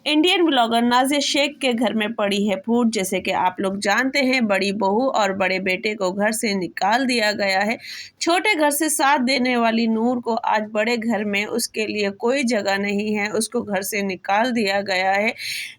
Indian blogger Nazia Sheikh के घर में पड़ी है फूट। जैसे कि आप लोग जानते हैं, बड़ी बहू और बड़े बेटे को घर से निकाल दिया गया है। छोटे घर से साथ देने वाली नूर को आज बड़े घर में उसके लिए कोई जगह नहीं है, उसको घर से निकाल दिया गया है।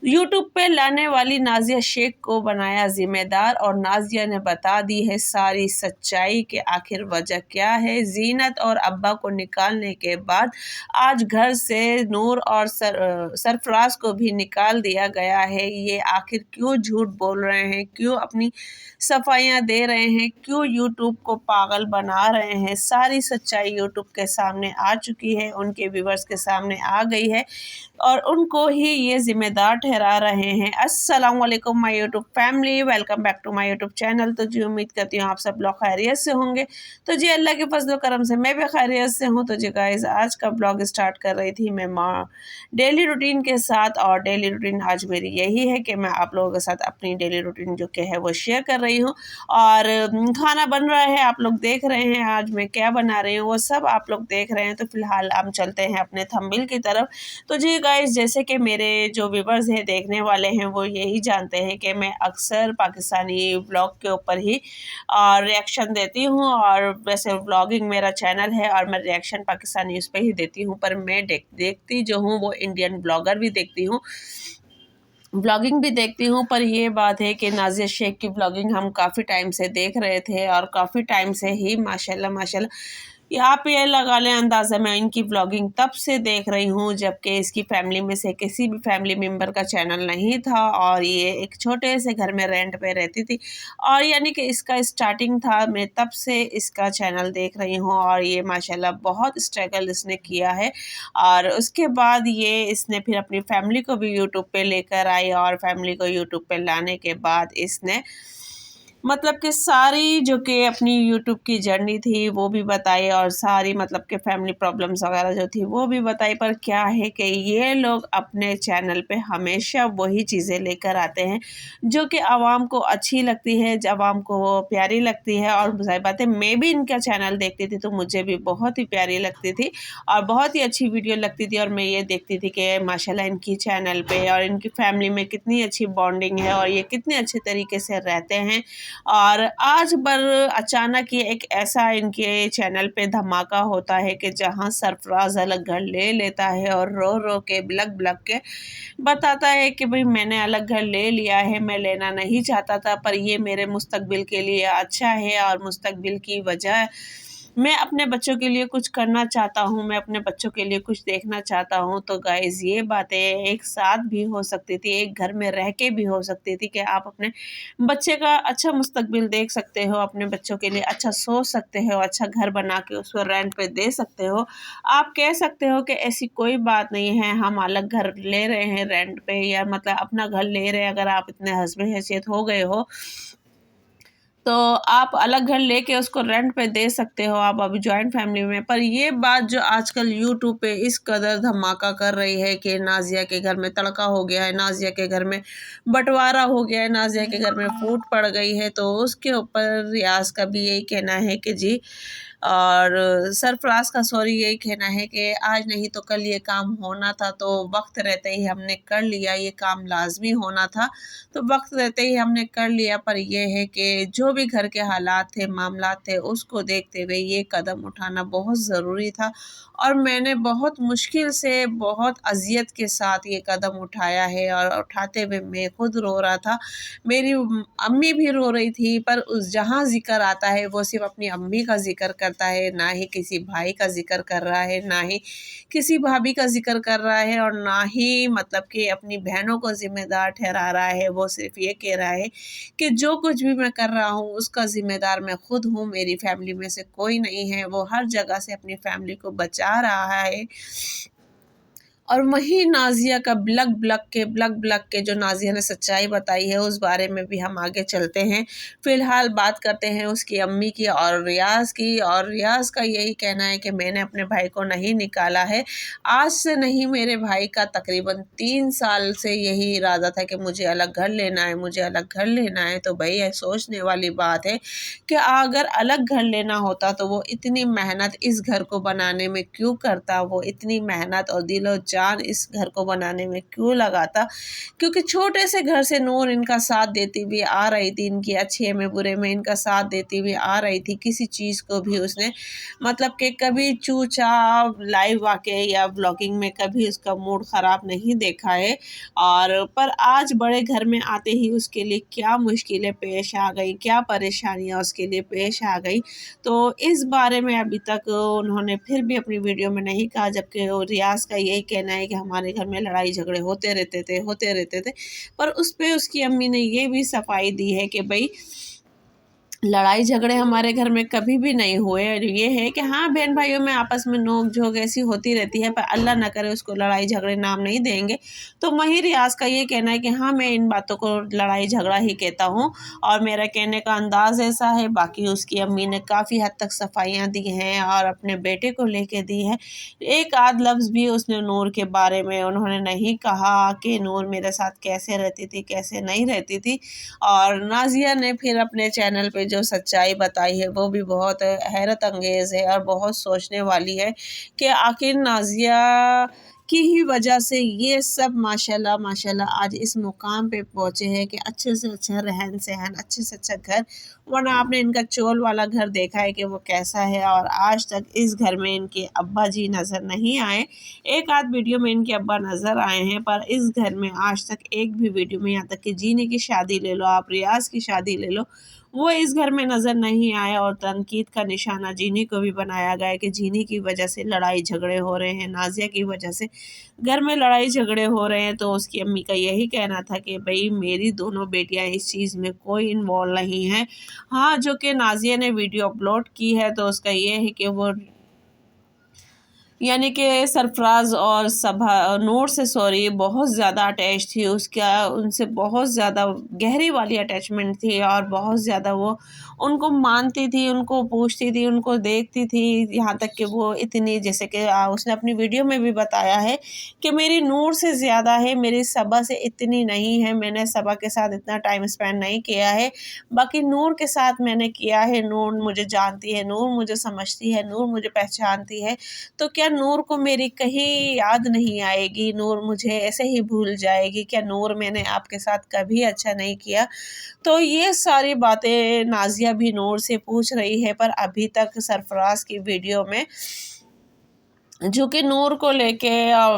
यूट्यूब पे लाने वाली नाज़िया शेख को बनाया जिम्मेदार और नाज़िया ने बता दी है सारी सच्चाई कि आखिर वजह क्या है। जीनत और अब्बा को निकालने के बाद आज घर से नूर और सरफराज को भी निकाल दिया गया है। ये आखिर क्यों झूठ बोल रहे हैं, क्यों अपनी सफाइयाँ दे रहे हैं, क्यों यूट्यूब को पागल बना रहे हैं? सारी सच्चाई यूट्यूब के सामने आ चुकी है, उनके व्यूवर्स के सामने आ गई है और उनको ही ये जिम्मेदार ठहरा रहे हैं। अस्सलाम वालेकुम my YouTube family, welcome back to my YouTube channel. तो जी उम्मीद करती हूँ आप सब लोग खैरियत से होंगे। तो जी अल्लाह के फजल करम से मैं भी खैरियत से हूँ। तो जी गाइस, आज का ब्लॉग स्टार्ट कर रही थी मैं डेली रूटीन के साथ, और डेली रूटीन आज मेरी यही है कि मैं आप लोगों के साथ अपनी डेली रूटीन जो कि है वो शेयर कर रही हूँ। और खाना बन रहा है, आप लोग देख रहे हैं आज मैं क्या बना रही हूँ, वो सब आप लोग देख रहे हैं। तो फिलहाल हम चलते हैं अपने थंबनेल की तरफ। तो जी गाइस, जैसे कि मेरे जो व्यूवर्स हैं, देखने वाले हैं, वो यही जानते हैं कि मैं अक्सर पाकिस्तानी व्लॉग के ऊपर ही रिएक्शन देती हूँ। और वैसे व्लॉगिंग मेरा चैनल है और मैं रिएक्शन पाकिस्तानी उस पर ही देती हूँ, पर मैं देखती जो हूँ वो इंडियन ब्लॉगर भी देखती हूँ, व्लॉगिंग भी देखती हूँ। पर ये बात है कि नाज़िया शेख की व्लॉगिंग हम काफ़ी टाइम से देख रहे थे और काफ़ी टाइम से ही माशाल्लाह माशाल्लाह यहाँ पे ये लगा लें अंदाज़ा, मैं इनकी व्लॉगिंग तब से देख रही हूँ जबकि इसकी फैमिली में से किसी भी फैमिली मेम्बर का चैनल नहीं था और ये एक छोटे से घर में रेंट पे रहती थी। और यानी कि इसका स्टार्टिंग था, मैं तब से इसका चैनल देख रही हूँ और ये माशाल्लाह बहुत स्ट्रगल इसने किया है। और उसके बाद ये इसने फिर अपनी फैमिली को भी यूट्यूब पे लेकर आई और फैमिली को यूट्यूब पे लाने के बाद इसने मतलब कि सारी जो कि अपनी यूट्यूब की जर्नी थी वो भी बताई और सारी मतलब कि फैमिली प्रॉब्लम्स वगैरह जो थी वो भी बताई। पर क्या है कि ये लोग अपने चैनल पे हमेशा वही चीज़ें लेकर आते हैं जो कि आवाम को अच्छी लगती है, जब आवाम को वो प्यारी लगती है। और ज़ाहिर बात है, मैं भी इनका चैनल देखती थी तो मुझे भी बहुत ही प्यारी लगती थी और बहुत ही अच्छी वीडियो लगती थी। और मैं ये देखती थी कि माशाल्लाह इनकी चैनल पे और इनकी फैमिली में कितनी अच्छी बॉन्डिंग है और ये कितने अच्छे तरीके से रहते हैं। और आज पर अचानक ये एक ऐसा इनके चैनल पे धमाका होता है कि जहां सरफराज अलग घर ले लेता है और रो रो के बिलक बिलक के बताता है कि भाई मैंने अलग घर ले लिया है, मैं लेना नहीं चाहता था पर ये मेरे मुस्तकबिल के लिए अच्छा है और मुस्तकबिल की वजह मैं अपने बच्चों के लिए कुछ करना चाहता हूँ, मैं अपने बच्चों के लिए कुछ देखना चाहता हूँ। तो गाइस, ये बातें एक साथ भी हो सकती थी, एक घर में रह के भी हो सकती थी कि आप अपने बच्चे का अच्छा मुस्तकबिल देख सकते हो, अपने बच्चों के लिए अच्छा सोच सकते हो, अच्छा घर बना के उसको रेंट पे दे सकते हो। आप कह सकते हो कि ऐसी कोई बात नहीं है, हम अलग घर ले रहे हैं रेंट पे या मतलब अपना घर ले रहे हैं, अगर आप इतने हस्बे हैसियत हो गए हो तो आप अलग घर लेके उसको रेंट पे दे सकते हो, आप अभी जॉइंट फैमिली में। पर ये बात जो आजकल यूट्यूब पे इस कदर धमाका कर रही है कि नाज़िया के घर में तड़का हो गया है, नाज़िया के घर में बंटवारा हो गया है, नाज़िया के घर में फूट पड़ गई है, तो उसके ऊपर रियाज का भी यही कहना है कि जी और सरफराज का सॉरी यही कहना है कि आज नहीं तो कल ये काम होना था, तो वक्त रहते ही हमने कर लिया, ये काम लाजमी होना था तो वक्त रहते ही हमने कर लिया। पर यह है कि जो भी घर के हालात थे, मामलात थे, उसको देखते हुए ये कदम उठाना बहुत ज़रूरी था और मैंने बहुत मुश्किल से, बहुत अज़ियत के साथ ये कदम उठाया है। और उठाते हुए मैं खुद रो रहा था, मेरी अम्मी भी रो रही थी, पर उस जहाँ ज़िक्र आता है वो सिर्फ अपनी अम्मी का ज़िक्र करता है, ना ही किसी भाई का ज़िक्र कर रहा है, ना ही किसी भाभी का ज़िक्र कर रहा है और ना ही मतलब कि अपनी बहनों को ज़िम्मेदार ठहरा रहा है। वो सिर्फ ये कह रहा है कि जो कुछ भी मैं कर रहा हूँ उसका ज़िम्मेदार मैं खुद हूँ, मेरी फैमिली में से कोई नहीं है। वो हर जगह से अपनी फैमिली को बचा रहा है। और वहीं नाज़िया का ब्लग ब्लग के जो नाज़िया ने सच्चाई बताई है उस बारे में भी हम आगे चलते हैं। फ़िलहाल बात करते हैं उसकी अम्मी की और रियाज़ की। और रियाज़ का यही कहना है कि मैंने अपने भाई को नहीं निकाला है, आज से नहीं, मेरे भाई का तकरीबन 3 साल से यही इरादा था कि मुझे अलग घर लेना है, मुझे अलग घर लेना है। तो भाई ये सोचने वाली बात है कि अगर अलग घर लेना होता तो वो इतनी मेहनत इस घर को बनाने में क्यों करता, वो इतनी मेहनत और दिलो जान इस घर को बनाने में क्यों लगा था, क्योंकि छोटे से घर से नूर इनका साथ देती हुई आ रही थी, इनकी अच्छे में बुरे में इनका साथ देती हुई आ रही थी। किसी चीज़ को भी उसने मतलब कि कभी चूचा लाइव आके या ब्लॉगिंग में कभी उसका मूड ख़राब नहीं देखा है। और पर आज बड़े घर में आते ही उसके लिए क्या मुश्किलें पेश आ गई, क्या परेशानियां उसके लिए पेश आ गई, तो इस बारे में अभी तक उन्होंने फिर भी अपनी वीडियो में नहीं कहा। जबकि रियाज का यही कहना है कि हमारे घर में लड़ाई झगड़े होते रहते थे। पर उस पे उसकी अम्मी ने ये भी सफाई दी है कि भाई लड़ाई झगड़े हमारे घर में कभी भी नहीं हुए। और ये है कि हाँ, बहन भाइयों में आपस में नोक झोंक ऐसी होती रहती है, पर अल्लाह ना करे उसको लड़ाई झगड़े नाम नहीं देंगे। तो वहीं रियाज का ये कहना है कि हाँ, मैं इन बातों को लड़ाई झगड़ा ही कहता हूँ और मेरा कहने का अंदाज़ ऐसा है। बाकी उसकी अम्मी ने काफ़ी हद तक सफाइयाँ दी हैं और अपने बेटे को लेके दी है। एक आध लफ्ज़ भी उसने नूर के बारे में उन्होंने नहीं कहा कि नूर मेरे साथ कैसे रहती थी, कैसे नहीं रहती थी। और नाज़िया ने फिर अपने चैनल पे जो सच्चाई बताई है वो भी बहुत हैरत अंगेज़ है और बहुत सोचने वाली है कि आखिर नाज़िया की ही वजह से ये सब माशाल्लाह माशाल्लाह आज इस मुकाम पे पहुँचे हैं कि अच्छे से अच्छा रहन सहन, अच्छे से अच्छा घर। वरना आपने इनका चोल वाला घर देखा है कि वो कैसा है, और आज तक इस घर में इनके अब्बा जी नज़र नहीं आए। एक आध वीडियो में इनके अब्बा नज़र आए हैं, पर इस घर में आज तक एक भी वीडियो में, यहाँ तक कि जीनी की शादी ले लो आप, रियाज की शादी ले लो, वो इस घर में नज़र नहीं आए। और तनकीद का निशाना जीनी को भी बनाया गया है कि जीनी की वजह से लड़ाई झगड़े हो रहे हैं, नाज़िया की वजह से घर में लड़ाई झगड़े हो रहे हैं। तो उसकी अम्मी का यही कहना था कि भाई मेरी दोनों बेटियां इस चीज़ में कोई इन्वॉल्व नहीं है। हाँ, जो कि नाज़िया ने वीडियो अपलोड की है तो उसका ये है कि वो यानी कि सरफराज और सभा नूर से सॉरी बहुत ज़्यादा अटैच थी, उसका उनसे बहुत ज़्यादा गहरी वाली अटैचमेंट थी और बहुत ज़्यादा वो उनको मानती थी, उनको पूछती थी, उनको देखती थी। यहाँ तक कि वो इतनी, जैसे कि उसने अपनी वीडियो में भी बताया है कि मेरी नूर से ज़्यादा है, मेरी सबा से इतनी नहीं है, मैंने सबा के साथ इतना टाइम स्पेंड नहीं किया है, बाकी नूर के साथ मैंने किया है। नूर मुझे जानती है, नूर मुझे समझती है, नूर मुझे पहचानती है। तो क्या नूर को मेरी कहीं याद नहीं आएगी? नूर मुझे ऐसे ही भूल जाएगी क्या? नूर मैंने आपके साथ कभी अच्छा नहीं किया? तो ये सारी बातें नाज़िया भी नूर से पूछ रही है, पर अभी तक सरफराज की वीडियो में जो कि नूर को लेके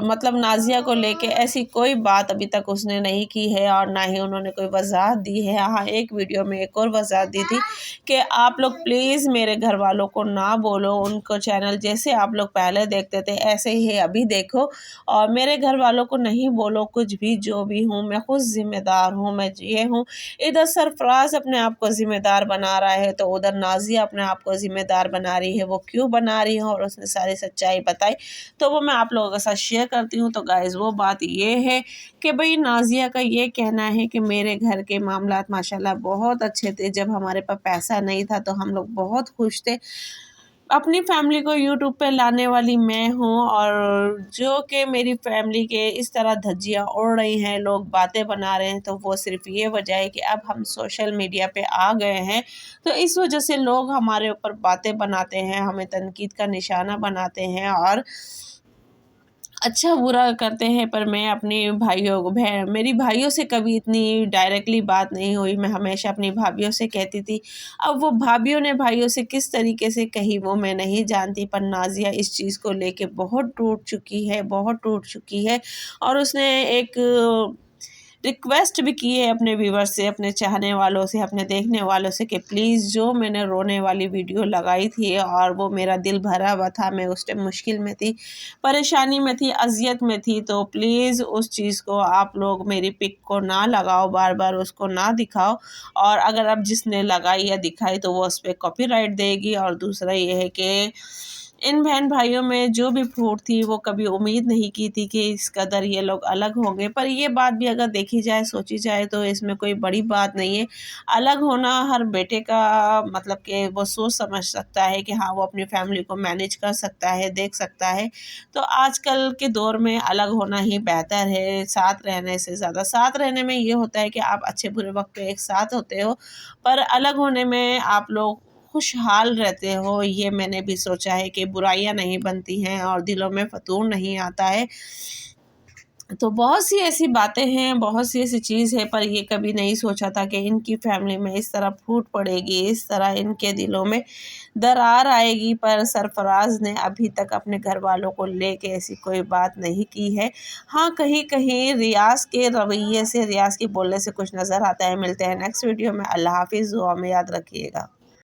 मतलब नाज़िया को लेके ऐसी कोई बात अभी तक उसने नहीं की है और ना ही उन्होंने कोई वजाहत दी है। हाँ, एक वीडियो में एक और वजाहत दी थी कि आप लोग प्लीज़ मेरे घर वालों को ना बोलो, उनको चैनल जैसे आप लोग पहले देखते थे ऐसे ही अभी देखो, और मेरे घर वालों को नहीं बोलो कुछ भी, जो भी हूँ मैं खुद ज़िम्मेदार हूँ, मैं ये हूँ। इधर सरफराज अपने आप को ज़िम्मेदार बना रहा है तो उधर नाज़िया अपने आप को ज़िम्मेदार बना रही है। वो क्यों बना रही है और उसने सारी सच्चाई बताई तो वो मैं आप लोगों के साथ शेयर करती हूँ। तो गाइज़ वो बात ये है कि भाई नाज़िया का ये कहना है कि मेरे घर के मामलात माशाल्लाह बहुत अच्छे थे, जब हमारे पास पैसा नहीं था तो हम लोग बहुत खुश थे। अपनी फैमिली को यूट्यूब पे लाने वाली मैं हूँ, और जो कि मेरी फैमिली के इस तरह धज्जियाँ उड़ रही हैं, लोग बातें बना रहे हैं, तो वो सिर्फ़ ये वजह है कि अब हम सोशल मीडिया पे आ गए हैं, तो इस वजह से लोग हमारे ऊपर बातें बनाते हैं, हमें तनकीद का निशाना बनाते हैं और अच्छा बुरा करते हैं। पर मैं अपने भाइयों को मेरी भाइयों से कभी इतनी डायरेक्टली बात नहीं हुई, मैं हमेशा अपनी भाभियों से कहती थी। अब वो भाभियों ने भाइयों से किस तरीके से कही वो मैं नहीं जानती, पर नाज़िया इस चीज़ को लेके बहुत टूट चुकी है, बहुत टूट चुकी है। और उसने एक रिक्वेस्ट भी की है अपने व्यूवर से, अपने चाहने वालों से, अपने देखने वालों से कि प्लीज़ जो मैंने रोने वाली वीडियो लगाई थी और वो मेरा दिल भरा हुआ था, मैं उस टाइम मुश्किल में थी, परेशानी में थी, अज़ियत में थी, तो प्लीज़ उस चीज़ को आप लोग मेरी पिक को ना लगाओ, बार बार उसको ना दिखाओ। और अगर अब जिसने लगाई या दिखाई तो वो उस पर कॉपीराइट देगी। और दूसरा ये है कि इन बहन भाइयों में जो भी फूट थी वो कभी उम्मीद नहीं की थी कि इस कदर ये लोग अलग होंगे। पर ये बात भी अगर देखी जाए, सोची जाए, तो इसमें कोई बड़ी बात नहीं है। अलग होना हर बेटे का मतलब कि वो सोच समझ सकता है कि हाँ, वो अपनी फैमिली को मैनेज कर सकता है, देख सकता है। तो आजकल के दौर में अलग होना ही बेहतर है साथ रहने से ज़्यादा। साथ रहने में ये होता है कि आप अच्छे बुरे वक्त पे एक साथ होते हो, पर अलग होने में आप लोग خوشحال رہتے ہو۔ یہ میں نے بھی سوچا ہے کہ برائیاں نہیں بنتی ہیں اور دلوں میں فتور نہیں آتا ہے۔ تو بہت سی ایسی باتیں ہیں، بہت سی ایسی چیز ہے، پر یہ کبھی نہیں سوچا تھا کہ ان کی فیملی میں اس طرح پھوٹ پڑے گی، اس طرح ان کے دلوں میں درار آئے گی۔ پر سرفراز نے ابھی تک اپنے گھر والوں کو لے کے ایسی کوئی بات نہیں کی ہے۔ ہاں کہیں کہیں ریاض کے رویے سے، ریاض کے بولنے سے کچھ نظر آتا ہے۔ ملتے ہیں نیکسٹ ویڈیو میں۔ اللہ حافظ، دعا میں یاد رکھیے گا۔